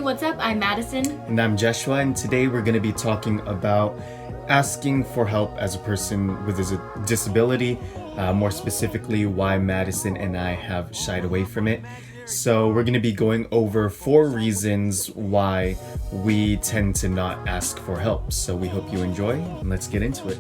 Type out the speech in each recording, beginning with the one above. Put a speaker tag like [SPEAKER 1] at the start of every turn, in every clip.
[SPEAKER 1] what's up? I'm Madison.
[SPEAKER 2] And I'm Joshua, and today we're going to be talking about asking for help as a person with a disability, more specifically why Madison and I have shied away from it. So we're going to be going over 4 reasons why we tend to not ask for help. So we hope you enjoy, and let's get into it.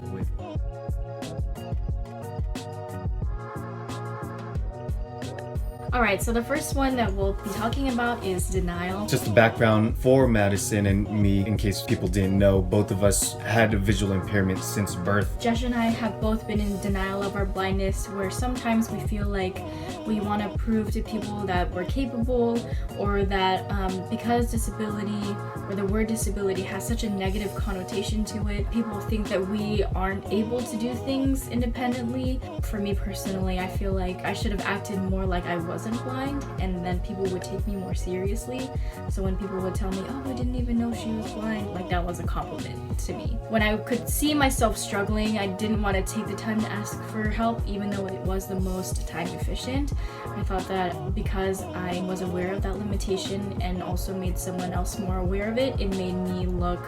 [SPEAKER 1] Alright, so the first one that we'll be talking about is denial.
[SPEAKER 2] Just the background for Madison and me, in case people didn't know, both of us had a visual impairment since birth.
[SPEAKER 1] Josh and I have both been in denial of our blindness, where sometimes we feel like we want to prove to people that we're capable, or that because disability, or the word disability has such a negative connotation to it, people think that we aren't able to do things independently. For me personally, I feel like I should have acted more like I wasn't blind, and then people would take me more seriously. So when people would tell me, oh, I didn't even know she was blind, like that was a compliment to me. When I could see myself struggling, I didn't want to take the time to ask for help, even though it was the most time efficient. I thought that because I was aware of that limitation and also made someone else more aware of it, it made me look,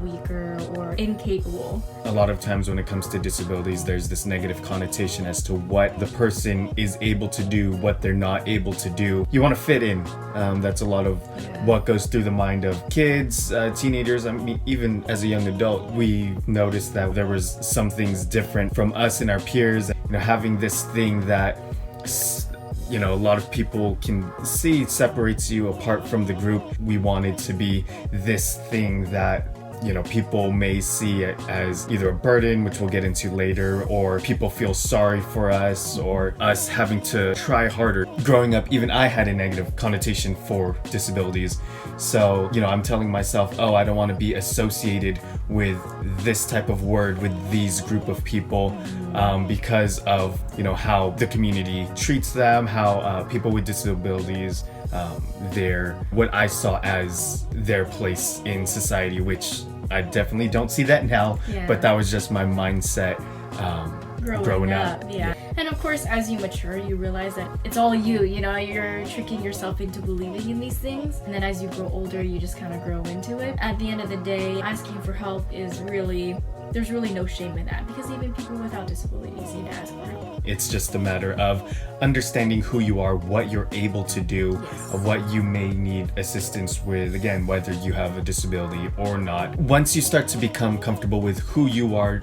[SPEAKER 1] weaker or incapable.
[SPEAKER 2] A lot of times when it comes to disabilities, there's this negative connotation as to what the person is able to do, what they're not able to do. You want to fit in. That's a lot of what goes through the mind of kids, teenagers. I mean, even as a young adult, we noticed that there was some things different from us and our peers. Having this thing that a lot of people can see separates you apart from the group. We wanted to be this thing that people may see it as either a burden, which we'll get into later, or people feel sorry for us, or us having to try harder. Growing up, even I had a negative connotation for disabilities. So, I'm telling myself, I don't want to be associated with this type of word, with these group of people, because of, how the community treats them, how people with disabilities, what I saw as their place in society, which I definitely don't see that now, but that was just my mindset growing up.
[SPEAKER 1] And of course, as you mature, you realize that it's all you're tricking yourself into believing in these things, and then as you grow older, you just kind of grow into it. At the end of the day, asking for help there's really no shame in that, because even people without disabilities need to ask for help.
[SPEAKER 2] It's just a matter of understanding who you are, what you're able to do, what you may need assistance with, again, whether you have a disability or not. Once you start to become comfortable with who you are,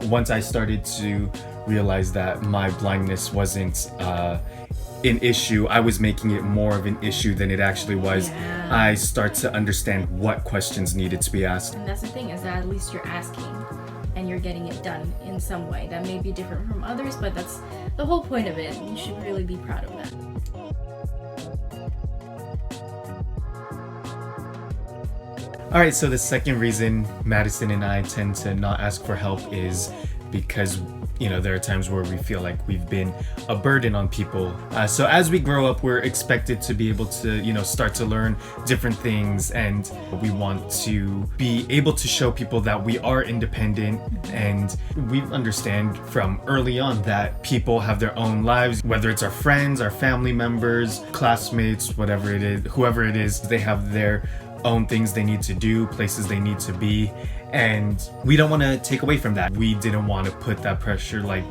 [SPEAKER 2] once I started to realize that my blindness wasn't an issue, I was making it more of an issue than it actually was. I start to understand what questions needed to be asked.
[SPEAKER 1] And that's the thing, is that at least you're asking and you're getting it done in some way. That may be different from others, but that's the whole point of it. You should really be proud of that.
[SPEAKER 2] Alright, so the second reason Madison and I tend to not ask for help is because there are times where we feel like we've been a burden on people. So as we grow up, we're expected to be able to, start to learn different things, and we want to be able to show people that we are independent, and we understand from early on that people have their own lives, whether it's our friends, our family members, classmates, whatever it is, whoever it is, they have their own things they need to do, places they need to be, and we don't want to take away from that. We didn't want to put that pressure like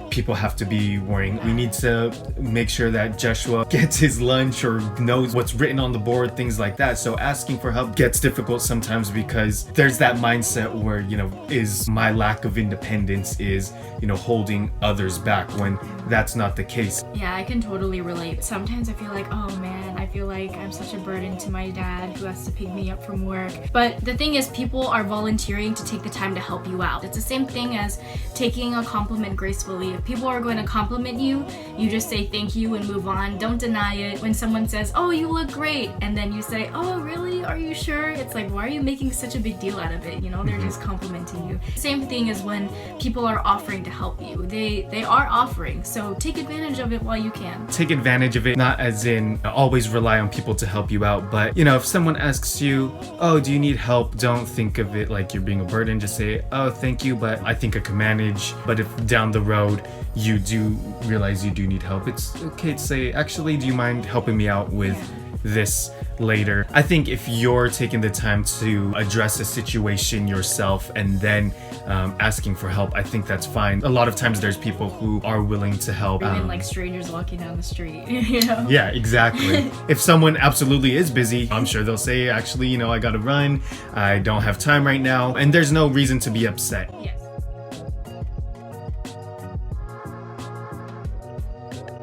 [SPEAKER 2] people have to be worrying. We need to make sure that Joshua gets his lunch or knows what's written on the board, things like that. So asking for help gets difficult sometimes, because there's that mindset where, is my lack of independence is, holding others back, when that's not the case.
[SPEAKER 1] Yeah, I can totally relate. Sometimes I feel like, oh man, I feel like I'm such a burden to my dad who has to pick me up from work. But the thing is, people are volunteering to take the time to help you out. It's the same thing as taking a compliment gracefully. If people are going to compliment you, you just say thank you and move on. Don't deny it. When someone says, oh, you look great, and then you say, oh, really? Are you sure? It's like, why are you making such a big deal out of it? They're just complimenting you. Same thing as when people are offering to help you. They are offering, so take advantage of it while you can.
[SPEAKER 2] Take advantage of it, not as in always rely on people to help you out, but if someone asks you, oh, do you need help? Don't think of it like you're being a burden. Just say, oh, thank you, but I think I can manage. But if down the road you do realize you do need help, it's okay to say, actually, do you mind helping me out with this later. I think if you're taking the time to address a situation yourself and then asking for help, I think that's fine. A lot of times there's people who are willing to help.
[SPEAKER 1] Even like strangers walking down the street, you know?
[SPEAKER 2] Yeah, exactly. If someone absolutely is busy, I'm sure they'll say, actually, you know, I gotta run, I don't have time right now, and there's no reason to be upset.
[SPEAKER 1] Yes.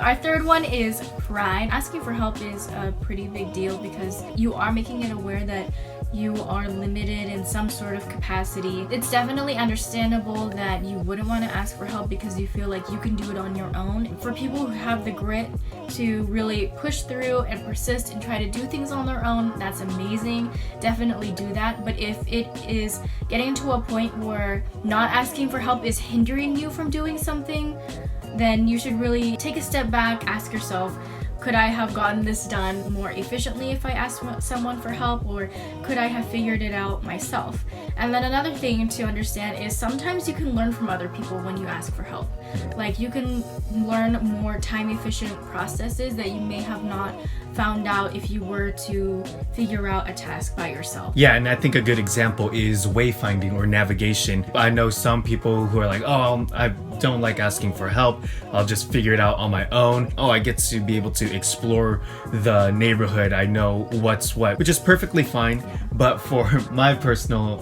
[SPEAKER 1] Our third one is pride. Asking for help is a pretty big deal because you are making it aware that you are limited in some sort of capacity. It's definitely understandable that you wouldn't want to ask for help because you feel like you can do it on your own. For people who have the grit to really push through and persist and try to do things on their own, that's amazing. Definitely do that. But if it is getting to a point where not asking for help is hindering you from doing something, then you should really take a step back, ask yourself, could I have gotten this done more efficiently if I asked someone for help, or could I have figured it out myself? And then another thing to understand is sometimes you can learn from other people when you ask for help. Like you can learn more time efficient processes that you may have not found out if you were to figure out a task by yourself.
[SPEAKER 2] Yeah, and I think a good example is wayfinding or navigation. I know some people who are like, oh, I don't like asking for help, I'll just figure it out on my own. Oh, I get to be able to explore the neighborhood, I know what's what, which is perfectly fine. But for my personal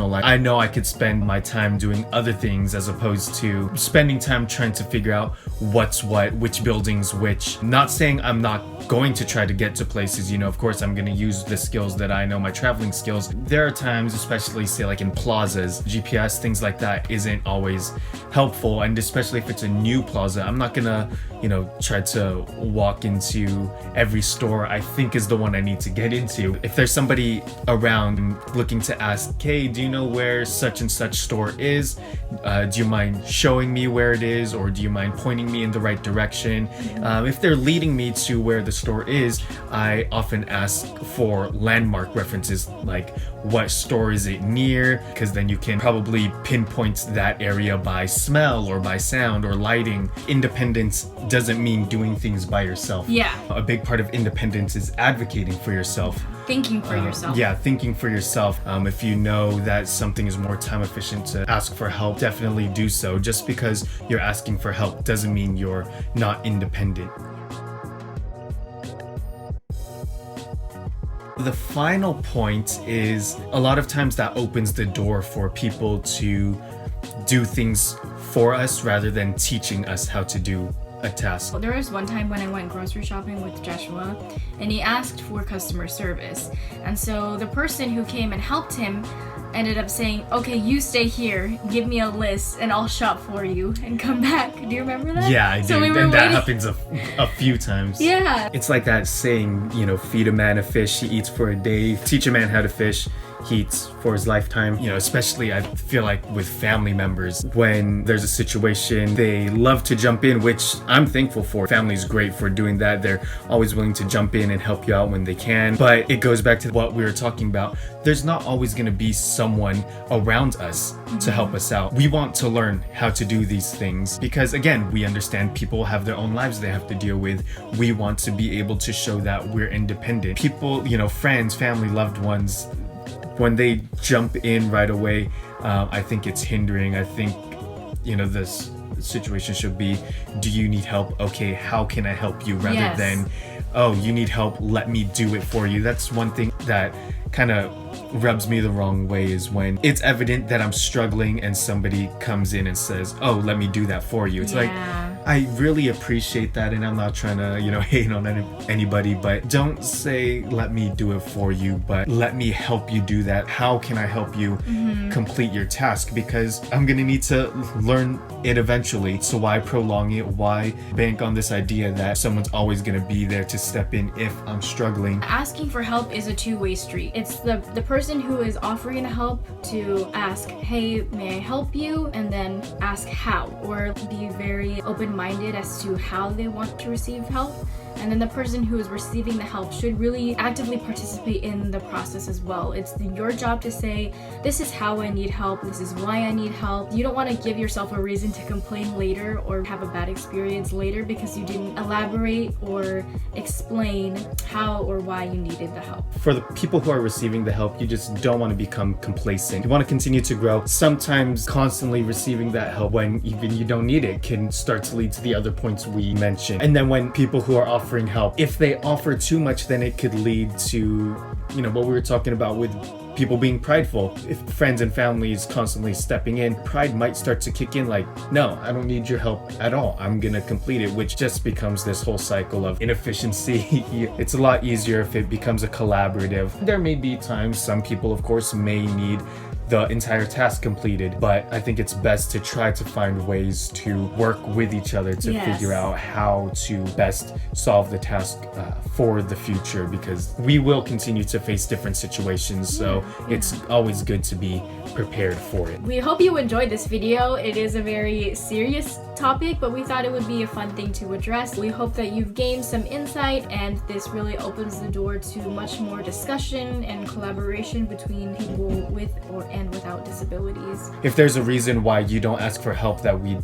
[SPEAKER 2] life, I know I could spend my time doing other things as opposed to spending time trying to figure out what's what, which buildings which. Not saying I'm not going to try to get to places, you know, of course I'm going to use the skills that I know, my traveling skills. There are times, especially say like in plazas, GPS, things like that isn't always helpful, and especially if it's a new plaza, I'm not gonna, you know, try to walk into every store I think is the one I need to get into. If there's somebody around looking to ask, hey, do you know where such and such store is? Do you mind showing me where it is, or do you mind pointing me in the right direction? If they're leading me to where the store is, I often ask for landmark references, like what store is it near, because then you can probably pinpoint that area by smell or by sound or lighting. Independence doesn't mean doing things by yourself.
[SPEAKER 1] Yeah.
[SPEAKER 2] A big part of independence is advocating for yourself.
[SPEAKER 1] Thinking for yourself.
[SPEAKER 2] Yeah, thinking for yourself. If you know that something is more time efficient to ask for help, definitely do so. Just because you're asking for help doesn't mean you're not independent. The final point is a lot of times that opens the door for people to do things for us rather than teaching us how to do a task.
[SPEAKER 1] There was one time when I went grocery shopping with Joshua and he asked for customer service. And so the person who came and helped him ended up saying, okay, you stay here, give me a list and I'll shop for you and come back. Do you remember that?
[SPEAKER 2] Yeah, I do.
[SPEAKER 1] So we were
[SPEAKER 2] and that
[SPEAKER 1] waiting.
[SPEAKER 2] happens a few times.
[SPEAKER 1] Yeah.
[SPEAKER 2] It's like that saying, you know, feed a man a fish, he eats for a day. Teach a man how to fish, he eats for his lifetime. You know, especially I feel like with family members, when there's a situation, they love to jump in, which I'm thankful for. Family's great for doing that. They're always willing to jump in and help you out when they can. But it goes back to what we were talking about. There's not always going to be someone around us to help us out. We want to learn how to do these things because, again, we understand people have their own lives they have to deal with. We want to be able to show that we're independent. People, you know, friends, family, loved ones, when they jump in right away, I think it's hindering. I think, you know, this situation should be, do you need help? Okay, how can I help you? Rather than, oh, you need help, let me do it for you. That's one thing that kind of rubs me the wrong way, is when it's evident that I'm struggling and somebody comes in and says, oh, let me do that for you. It's like, I really appreciate that, and I'm not trying to, you know, hate on anybody, but don't say let me do it for you, but let me help you do that. How can I help you complete your task? Because I'm gonna need to learn it eventually, so why prolong it? Why bank on this idea that someone's always gonna be there to step in if I'm struggling?
[SPEAKER 1] Asking for help is a two-way street. It's the person who is offering help to ask, hey, may I help you? And then ask how, or be very open-minded minded as to how they want to receive help. And then the person who is receiving the help should really actively participate in the process as well. It's your job to say, this is how I need help, this is why I need help. You don't want to give yourself a reason to complain later or have a bad experience later because you didn't elaborate or explain how or why you needed the help.
[SPEAKER 2] For the people who are receiving the help, you just don't want to become complacent. You want to continue to grow. Sometimes constantly receiving that help when even you don't need it can start to lead to the other points we mentioned. And then when people who are offering help, if they offer too much, then it could lead to, what we were talking about with people being prideful. If friends and family is constantly stepping in, pride might start to kick in like, no, I don't need your help at all. I'm gonna complete it, which just becomes this whole cycle of inefficiency. It's a lot easier if it becomes a collaborative. There may be times some people, of course, may need the entire task completed, but I think it's best to try to find ways to work with each other to figure out how to best solve the task for the future, because we will continue to face different situations, so it's always good to be prepared for it.
[SPEAKER 1] We hope you enjoyed this video. It is a very serious topic, but we thought it would be a fun thing to address. We hope that you've gained some insight, and this really opens the door to much more discussion and collaboration between people with and without disabilities.
[SPEAKER 2] If there's a reason why you don't ask for help that we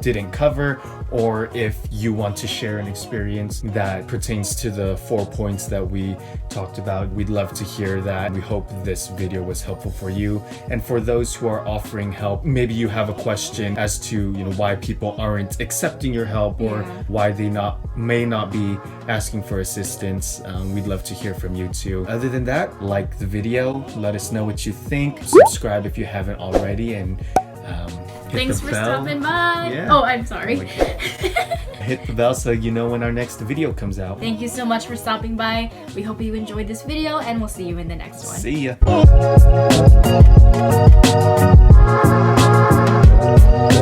[SPEAKER 2] didn't cover, or if you want to share an experience that pertains to the 4 points that we talked about, we'd love to hear that. We hope this video was helpful for you. And for those who are offering help, maybe you have a question as to why people aren't accepting your help, or why they may not be asking for assistance. We'd love to hear from you too. Other than that, like the video, let us know what you think, subscribe if you haven't already, and
[SPEAKER 1] thanks for stopping by.
[SPEAKER 2] Yeah.
[SPEAKER 1] Oh, I'm sorry.
[SPEAKER 2] Hit the bell so you know when our next video comes out.
[SPEAKER 1] Thank you so much for stopping by. We hope you enjoyed this video, and we'll see you in the next one.
[SPEAKER 2] See ya.